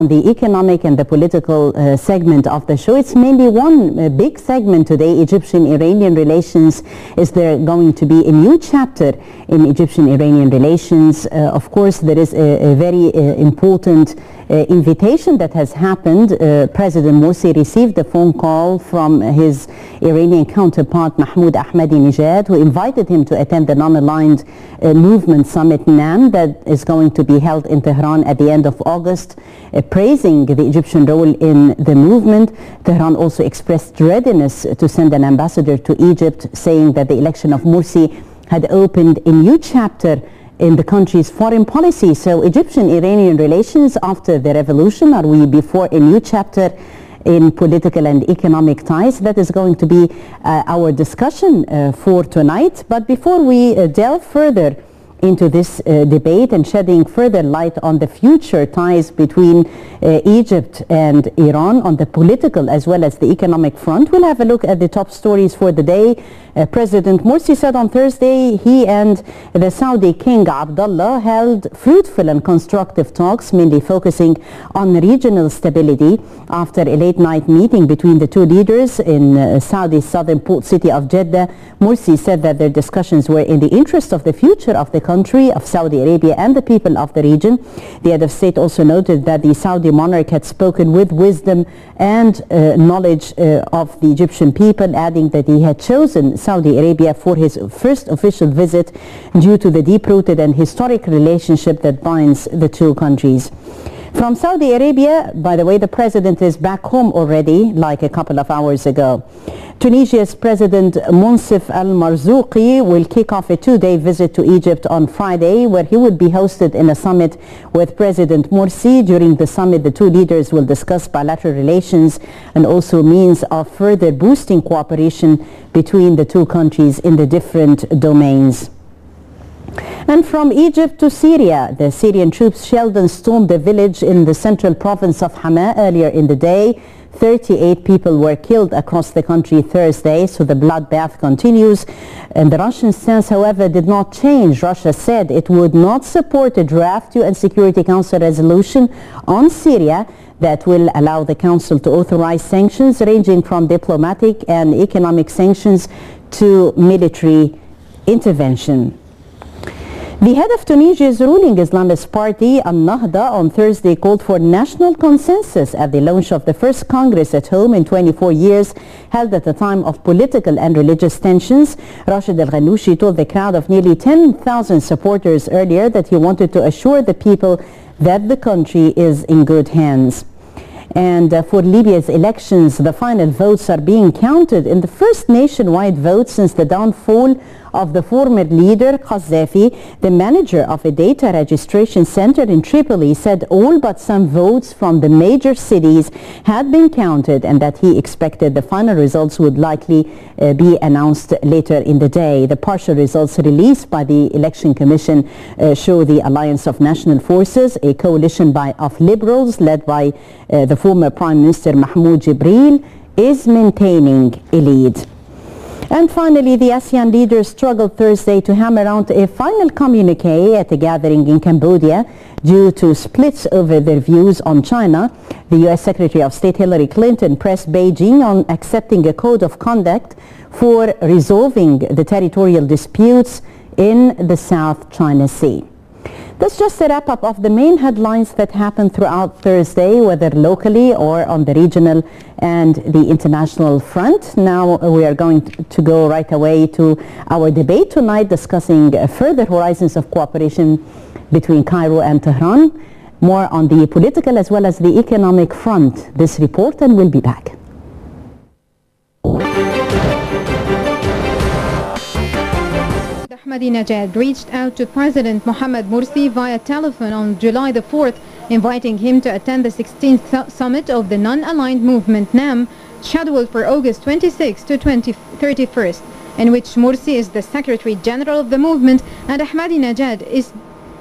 The economic and the political segment of the show. It's mainly one big segment today, Egyptian-Iranian relations. Is there going to be a new chapter in Egyptian-Iranian relations? Of course, there is a very important invitation that has happened. President Morsi received a phone call from his Iranian counterpart Mahmoud Ahmadinejad, who invited him to attend the non-aligned movement summit NAM that is going to be held in Tehran at the end of August. Praising the Egyptian role in the movement, Tehran also expressed readiness to send an ambassador to Egypt, saying that the election of Morsi had opened a new chapter in the country's foreign policy. So Egyptian-Iranian relations after the revolution, are we before a new chapter in political and economic ties? That is going to be our discussion for tonight. But before we delve further into this debate and shedding further light on the future ties between Egypt and Iran on the political as well as the economic front, we'll have a look at the top stories for the day. President Morsi said on Thursday he and the Saudi King Abdullah held fruitful and constructive talks, mainly focusing on regional stability. After a late-night meeting between the two leaders in Saudi's southern port city of Jeddah, Morsi said that their discussions were in the interest of the future of the country, of Saudi Arabia and the people of the region. The head of state also noted that the Saudi monarch had spoken with wisdom and knowledge of the Egyptian people, adding that he had chosen Saudi Arabia for his first official visit due to the deep-rooted and historic relationship that binds the two countries. From Saudi Arabia, by the way, the president is back home already, like a couple of hours ago. Tunisia's President Mostafa al-Marzouqi will kick off a two-day visit to Egypt on Friday, where he would be hosted in a summit with President Morsi. During the summit, the two leaders will discuss bilateral relations and also means of further boosting cooperation between the two countries in the different domains. And from Egypt to Syria, the Syrian troops shelled and stormed a village in the central province of Hama earlier in the day. 38 people were killed across the country Thursday, so the bloodbath continues. And the Russian stance, however, did not change. Russia said it would not support a draft UN Security Council resolution on Syria that will allow the Council to authorize sanctions ranging from diplomatic and economic sanctions to military intervention. The head of Tunisia's ruling Islamist party, Al-Nahda, on Thursday called for national consensus at the launch of the first Congress at home in 24 years, held at a time of political and religious tensions. Rashid al-Ghannouchi told the crowd of nearly 10,000 supporters earlier that he wanted to assure the people that the country is in good hands. And for Libya's elections, the final votes are being counted in the first nationwide vote since the downfall of the former leader Qaddafi. The manager of a data registration center in Tripoli said all but some votes from the major cities had been counted and that he expected the final results would likely be announced later in the day. The partial results released by the Election Commission show the Alliance of National Forces, a coalition of liberals led by the former Prime Minister Mahmoud is maintaining a lead. And finally, the ASEAN leaders struggled Thursday to hammer out a final communique at a gathering in Cambodia due to splits over their views on China. The U.S. Secretary of State Hillary Clinton pressed Beijing on accepting a code of conduct for resolving the territorial disputes in the South China Sea. That's just a wrap-up of the main headlines that happened throughout Thursday, whether locally or on the regional and the international front. Now we are going to go right away to our debate tonight, discussing further horizons of cooperation between Cairo and Tehran. More on the political as well as the economic front. This report, and we'll be back. Ahmadinejad reached out to President Mohamed Morsi via telephone on July the 4th, inviting him to attend the 16th summit of the non-aligned movement NAM, scheduled for August 26 to 31st, in which Morsi is the Secretary General of the movement and Ahmadinejad is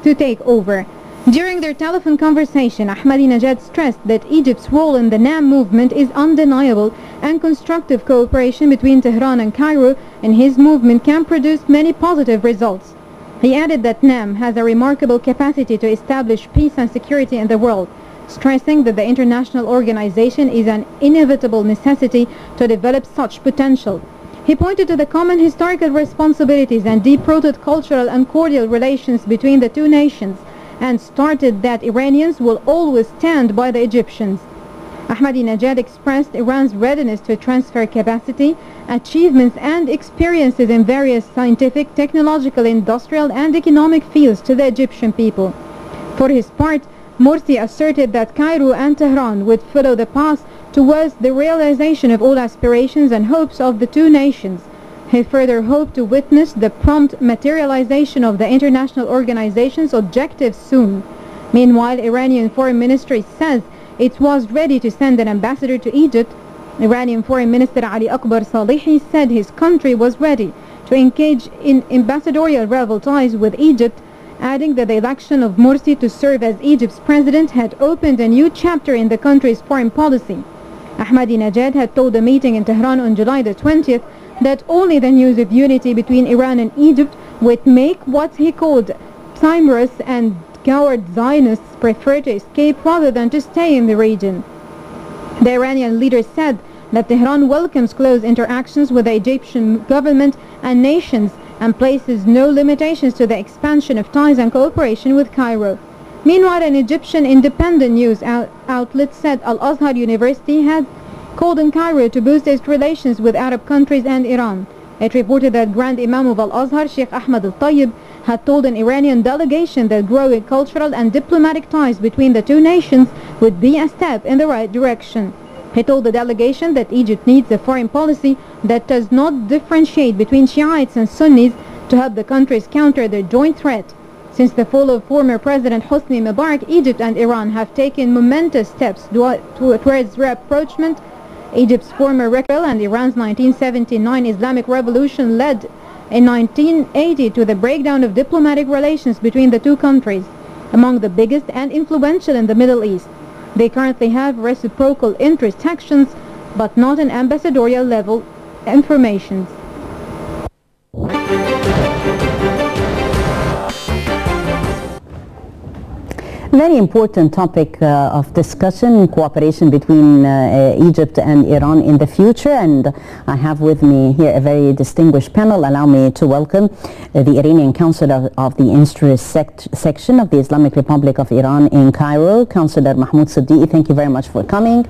to take over. During their telephone conversation, Ahmadinejad stressed that Egypt's role in the NAM movement is undeniable and constructive cooperation between Tehran and Cairo and his movement can produce many positive results. He added that NAM has a remarkable capacity to establish peace and security in the world. stressing that the international organization is an inevitable necessity to develop such potential. He pointed to the common historical responsibilities and deep-rooted cultural and cordial relations between the two nations and started that Iranians will always stand by the Egyptians. Ahmadinejad expressed Iran's readiness to transfer capacity, achievements and experiences in various scientific, technological, industrial and economic fields to the Egyptian people. For his part, Morsi asserted that Cairo and Tehran would follow the path towards the realization of all aspirations and hopes of the two nations. He further hoped to witness the prompt materialization of the international organization's objectives soon. Meanwhile, Iranian Foreign Ministry says it was ready to send an ambassador to Egypt. Iranian Foreign Minister Ali Akbar Salehi said his country was ready to engage in ambassadorial level ties with Egypt, adding that the election of Morsi to serve as Egypt's president had opened a new chapter in the country's foreign policy. Ahmadinejad had told a meeting in Tehran on July the 20th that only the news of unity between Iran and Egypt would make what he called timorous and coward Zionists prefer to escape rather than to stay in the region. The Iranian leader said that Tehran welcomes close interactions with the Egyptian government and nations and places no limitations to the expansion of ties and cooperation with Cairo. Meanwhile, an Egyptian independent news outlet said Al-Azhar University had called on Cairo to boost its relations with Arab countries and Iran. It reported that Grand Imam of Al-Azhar, Sheikh Ahmed al-Tayyib, had told an Iranian delegation that growing cultural and diplomatic ties between the two nations would be a step in the right direction. He told the delegation that Egypt needs a foreign policy that does not differentiate between Shiites and Sunnis to help the countries counter their joint threat. Since the fall of former President Hosni Mubarak, Egypt and Iran have taken momentous steps towards rapprochement. Egypt's former recall and Iran's 1979 Islamic Revolution led in 1980 to the breakdown of diplomatic relations between the two countries, among the biggest and influential in the Middle East. They currently have reciprocal interest actions, but not an ambassadorial level information. Very important topic of discussion, cooperation between Egypt and Iran in the future, and I have with me here a very distinguished panel. Allow me to welcome the Iranian Counselor of the Interest Section of the Islamic Republic of Iran in Cairo, Counselor Mahmoud Sadeki. Thank you very much for coming.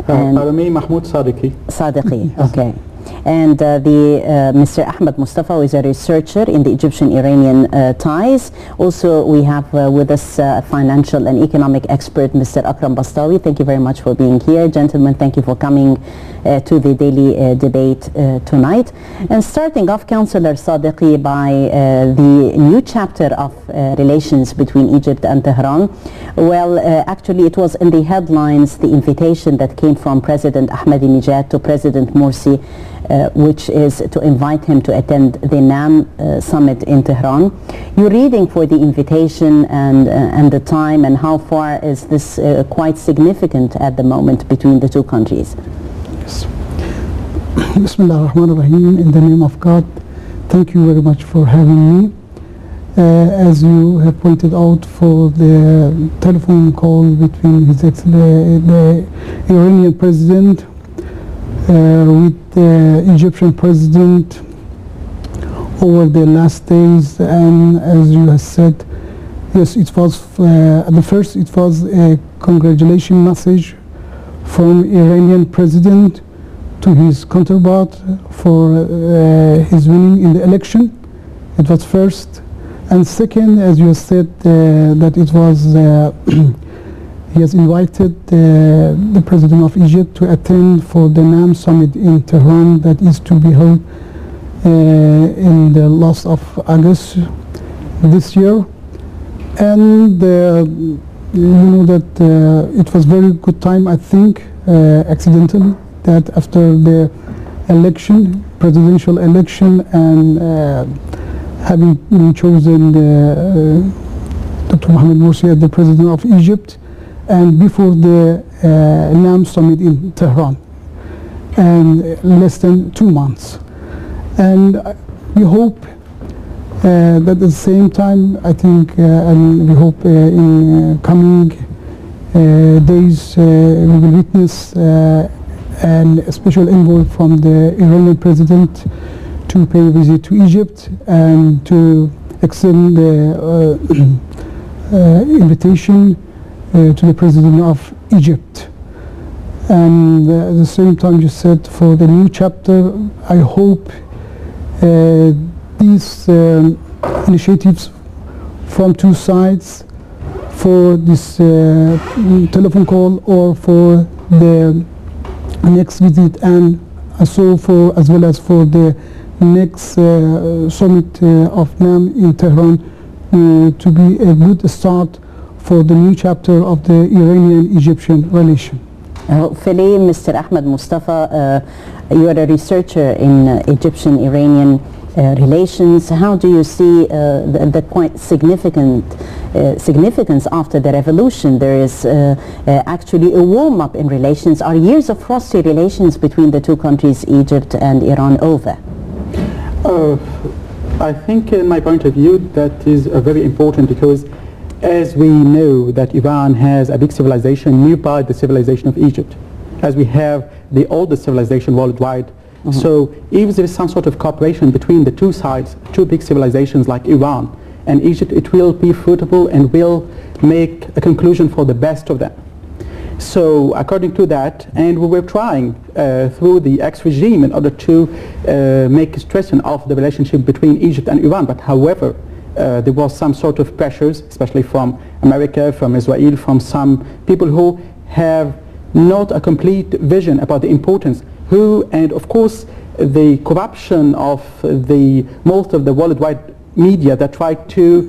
Pardon me, Mahmoud Sadeki. Sadeki, okay. And Mr. Ahmed Mostafa, who is a researcher in the Egyptian-Iranian ties. Also, we have with us financial and economic expert, Mr. Akrum Bastawi. Thank you very much for being here. Gentlemen, thank you for coming to the daily debate tonight. And starting off, Councillor Sadeki, by the new chapter of relations between Egypt and Tehran. Well, actually, it was in the headlines, the invitation that came from President Ahmadinejad to President Morsi, which is to invite him to attend the NAM summit in Tehran. You're reading for the invitation and the time, and how far is this quite significant at the moment between the two countries? Yes. Bismillah ar-Rahman ar-Rahim, in the name of God. Thank you very much for having me. As you have pointed out, for the telephone call between His Excellency, the Iranian President with the Egyptian President over the last days, and as you have said, yes, it was at the first it was a congratulation message from Iranian President to his counterpart for his winning in the election. It was first, and second, as you have said, that it was he has invited the President of Egypt to attend for the NAM summit in Tehran that is to be held in the last of August this year. And you know that it was very good time, I think, accidentally, that after the election, presidential election, and having been chosen Dr. Mohamed Morsi as the President of Egypt, and before the NAM summit in Tehran, and less than 2 months. And we hope that at the same time, I think, and we hope in coming days we will witness and a special envoy from the Iranian president to pay a visit to Egypt and to extend the invitation to the president of Egypt. And at the same time, you said for the new chapter, I hope these initiatives from two sides for this telephone call or for the next visit and so for as well as for the next summit of NAM in Tehran to be a good start for the new chapter of the Iranian-Egyptian relation. Hopefully, Mr. Ahmed Mostafa, you are a researcher in Egyptian-Iranian relations. How do you see the quite significance after the revolution? There is actually a warm-up in relations. Are years of frosty relations between the two countries, Egypt and Iran, over? I think in my point of view that is very important, because as we know that Iran has a big civilization nearby the civilization of Egypt, as we have the oldest civilization worldwide. So if there is some sort of cooperation between the two sides, two big civilizations like Iran and Egypt, it will be fruitful and will make a conclusion for the best of them. So according to that, and we were trying through the ex-regime in order to make a stressing of the relationship between Egypt and Iran, but however there was some sort of pressures, especially from America, from Israel, from some people who have not a complete vision about the importance, and of course the corruption of most of the worldwide media that try to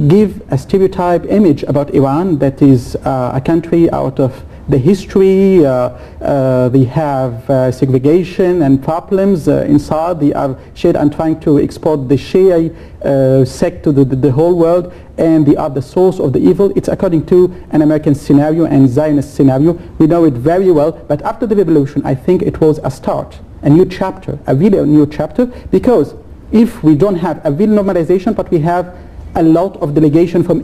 give a stereotype image about Iran, that is a country out of the history. They have segregation and problems inside. They are shared and trying to export the Shia sect to the whole world, and they are the source of the evil. It's according to an American scenario and Zionist scenario. We know it very well, but after the revolution I think it was a start, a new chapter, a really new chapter, because if we don't have a real normalization but we have a lot of delegation from